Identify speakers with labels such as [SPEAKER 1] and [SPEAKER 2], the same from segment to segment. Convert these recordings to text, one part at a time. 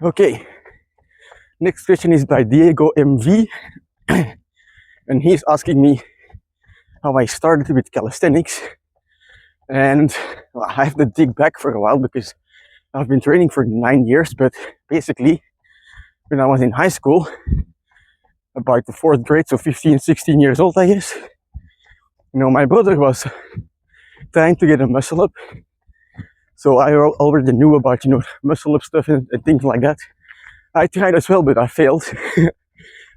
[SPEAKER 1] Okay, next question is by Diego MV, and he's asking me how I started with calisthenics. And well, I have to dig back for a while because I've been training for 9 years, but basically, when I was in high school, about the 4th grade, so 15, 16 years old, I guess, my brother was trying to get a muscle up. So I already knew about, muscle up stuff and things like that. I tried as well, but I failed.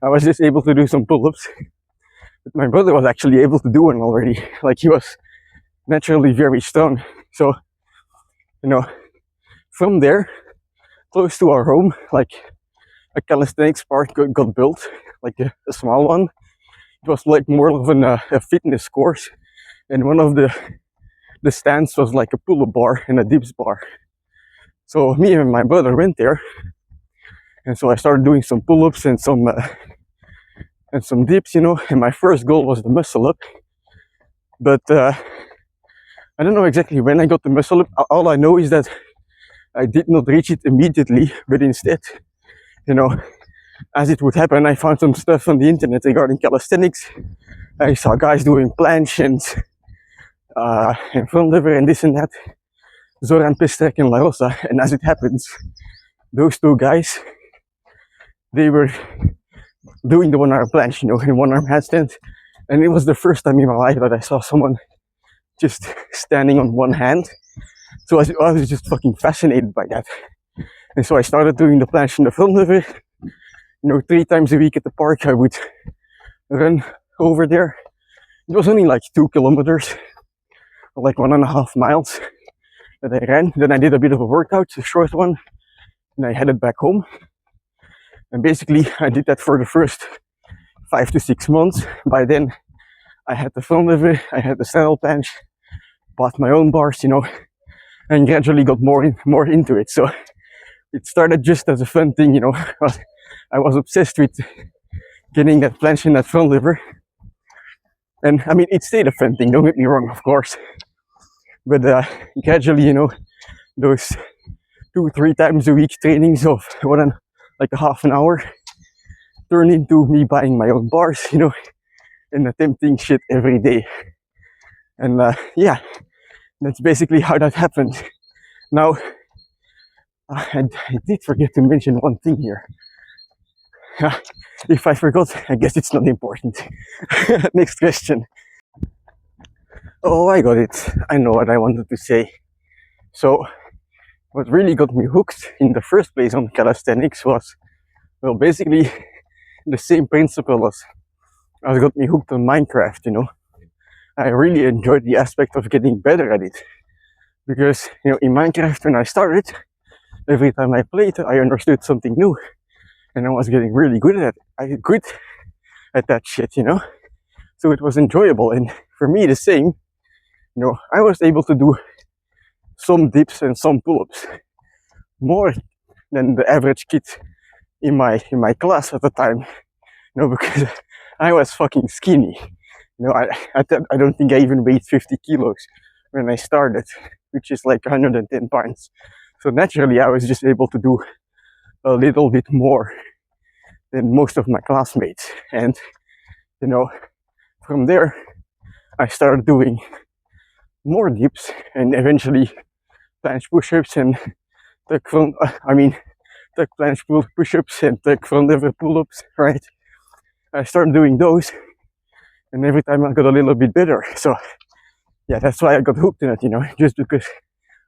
[SPEAKER 1] I was just able to do some pull-ups. But my brother was actually able to do one already. Like, he was naturally very strong. So, from there, close to our home, like a calisthenics park got built, like a small one. It was like more of a fitness course. And one of the stands was like a pull-up bar and a dips bar. So me and my brother went there. And so I started doing some pull-ups and some dips, and my first goal was the muscle up. But I don't know exactly when I got the muscle up. All I know is that I did not reach it immediately, but instead, as it would happen, I found some stuff on the internet regarding calisthenics. I saw guys doing planche and front lever and this and that. Zoran Pistek and La Rosa. And as it happens, those two guys, they were doing the 1-arm planche, in 1-arm handstand. And it was the first time in my life that I saw someone just standing on one hand. So I was just fucking fascinated by that. And so I started doing the planche and the front lever. 3 times a week at the park, I would run over there. It was only like 2 kilometers, or like 1.5 miles that I ran. Then I did a bit of a workout, a short one, and I headed back home. And basically, I did that for the first 5 to 6 months. By then, I had the front lever, I had the saddle planche, bought my own bars, and gradually got more into it. So it started just as a fun thing, I was obsessed with getting that planche and that front lever. And I mean, it stayed a fun thing, don't get me wrong, of course. But gradually, those 2-3 times a week trainings of like a half an hour turned into me buying my own bars, and attempting shit every day. And yeah, that's basically how that happened. Now, I did forget to mention one thing here. If I forgot, I guess it's not important. Next question. Oh, I got it. I know what I wanted to say. So, what really got me hooked in the first place on calisthenics was, well, basically the same principle as got me hooked on Minecraft, I really enjoyed the aspect of getting better at it. Because, in Minecraft, when I started, every time I played, I understood something new. And I was getting really good at that shit, So it was enjoyable. And for me, the same, I was able to do some dips and some pull-ups more than the average kid in my class at the time, because I was fucking skinny. I don't think I even weighed 50 kilos when I started, which is like 110 pounds. So naturally, I was just able to do a little bit more than most of my classmates. And, from there, I started doing more dips and eventually planche push-ups and tuck planche push-ups and tuck front lever pull-ups, right? I started doing those, and every time I got a little bit better. So yeah, that's why I got hooked in it, just because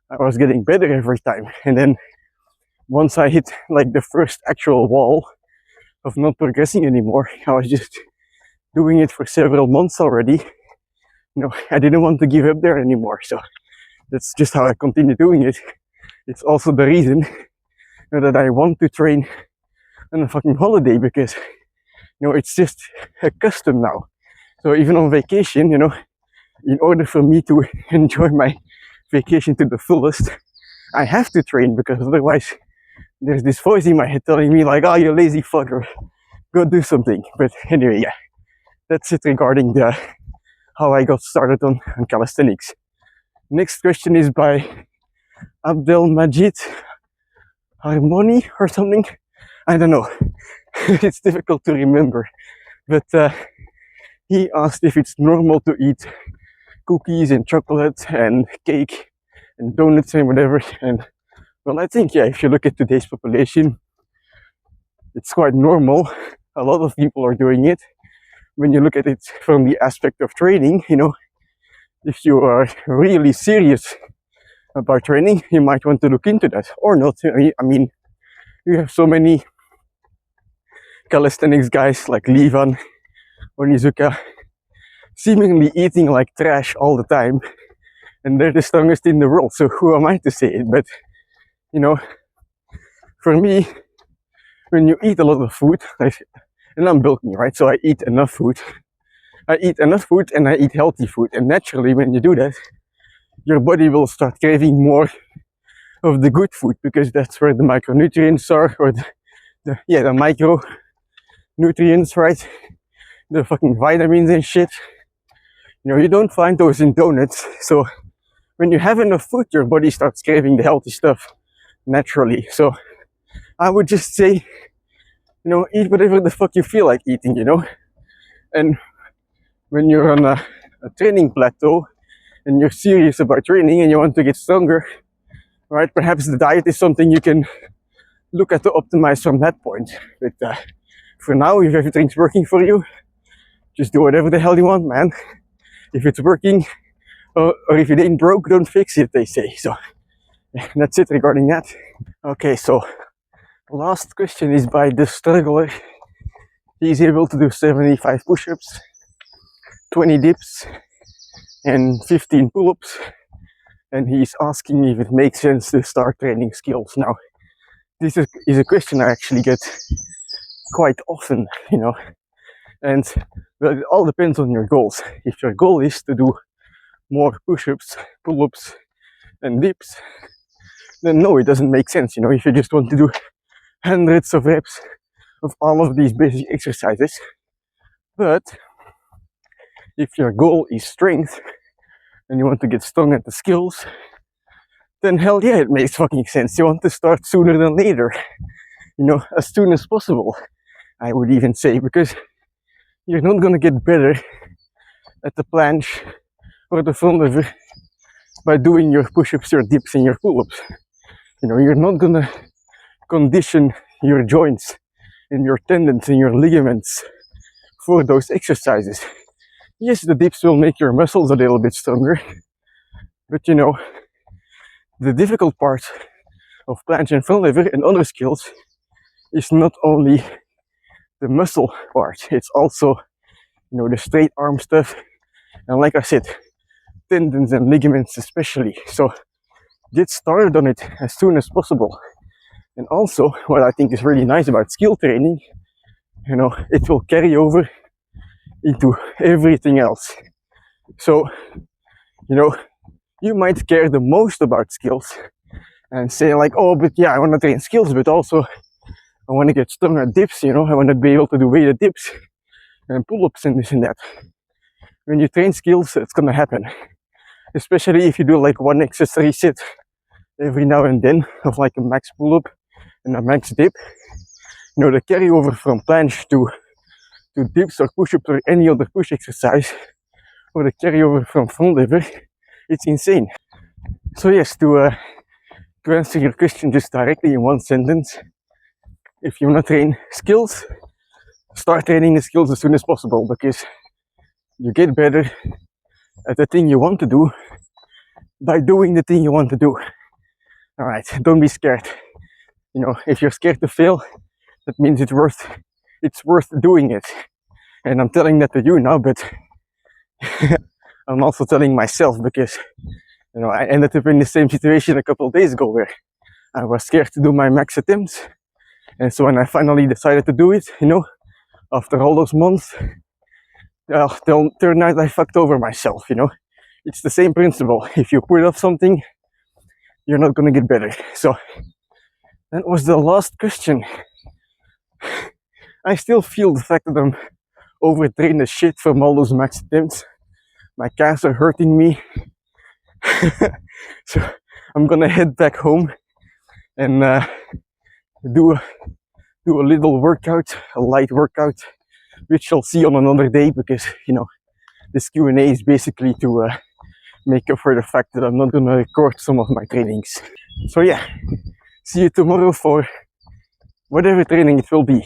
[SPEAKER 1] I was getting better every time. And then once I hit like the first actual wall of not progressing anymore, I was just doing it for several months already. I didn't want to give up there anymore. So that's just how I continue doing it. It's also the reason that I want to train on a fucking holiday, because it's just a custom now. So even on vacation, in order for me to enjoy my vacation to the fullest, I have to train, because otherwise there's this voice in my head telling me like, oh, you lazy fucker, go do something. But anyway, yeah, that's it regarding how I got started on calisthenics. Next question is by Abdel Majid. Harmony or something. I don't know. It's difficult to remember. But he asked if it's normal to eat cookies and chocolate and cake and donuts and whatever. And well, I think, yeah, if you look at today's population, it's quite normal. A lot of people are doing it. When you look at it from the aspect of training, you know, if you are really serious about training, you might want to look into that or not. I mean, you have so many calisthenics guys like Levan or Nizuka seemingly eating like trash all the time, and they're the strongest in the world. So who am I to say it? But you know, for me, when you eat a lot of food, and I'm bulking, right? So I eat enough food. I eat enough food and I eat healthy food. And naturally, when you do that, your body will start craving more of the good food because that's where the micronutrients are, or the micronutrients, right? The fucking vitamins and shit. You know, you don't find those in donuts. So when you have enough food, your body starts craving the healthy stuff naturally. So I would just say, you know, eat whatever the fuck you feel like eating, you know? And when you're on a training plateau and you're serious about training and you want to get stronger, right? Perhaps the diet is something you can look at to optimize from that point. But for now, if everything's working for you, just do whatever the hell you want, man. If it's working, or if it ain't broke, don't fix it, they say. So that's it regarding that. Okay, so last question is by the struggler. He's able to do 75 push-ups, 20 dips, and 15 pull-ups. And he's asking if it makes sense to start training skills. Now, this is a question I actually get quite often, you know. And well, it all depends on your goals. If your goal is to do more push-ups, pull-ups, and dips, then no, it doesn't make sense. You know, if you just want to do hundreds of reps of all of these basic exercises. But if your goal is strength and you want to get strong at the skills, then hell yeah, it makes fucking sense. You want to start sooner than later. You know, as soon as possible, I would even say, because you're not gonna get better at the planche or the front lever by doing your push-ups, your dips, and your pull-ups. You know, you're not gonna condition your joints and your tendons and your ligaments for those exercises. Yes, the dips will make your muscles a little bit stronger, but you know, the difficult part of planche and front lever and other skills is not only the muscle part, it's also, you know, the straight arm stuff, and like I said, tendons and ligaments especially. So get started on it as soon as possible. And also, what I think is really nice about skill training, you know, it will carry over into everything else. So, you know, you might care the most about skills and say like, oh, but yeah, I want to train skills, but also I want to get strong at dips, you know, I want to be able to do weighted dips and pull-ups and this and that. When you train skills, it's gonna happen. Especially if you do like one exercise set every now and then of like a max pull-up and a max dip. You know, the carryover from planche to dips or push-ups or any other push exercise, or the carryover from front lever, it's insane. So yes, to answer your question just directly in one sentence, if you want to train skills, start training the skills as soon as possible, because you get better at the thing you want to do by doing the thing you want to do. All right, don't be scared. You know, if you're scared to fail, that means it's worth doing it. And I'm telling that to you now, but I'm also telling myself, because you know, I ended up in the same situation a couple of days ago where I was scared to do my max attempts. And so when I finally decided to do it, you know, after all those months, turned out I fucked over myself, you know. It's the same principle. If you put off something, you're not gonna get better. So that was the last question. I still feel the fact that I'm overtrained as shit from all those max attempts. My calves are hurting me. So I'm gonna head back home and do do a little workout, a light workout, which you'll see on another day, because this Q&A is basically to make up for the fact that I'm not gonna record some of my trainings. So yeah, see you tomorrow for whatever training it will be.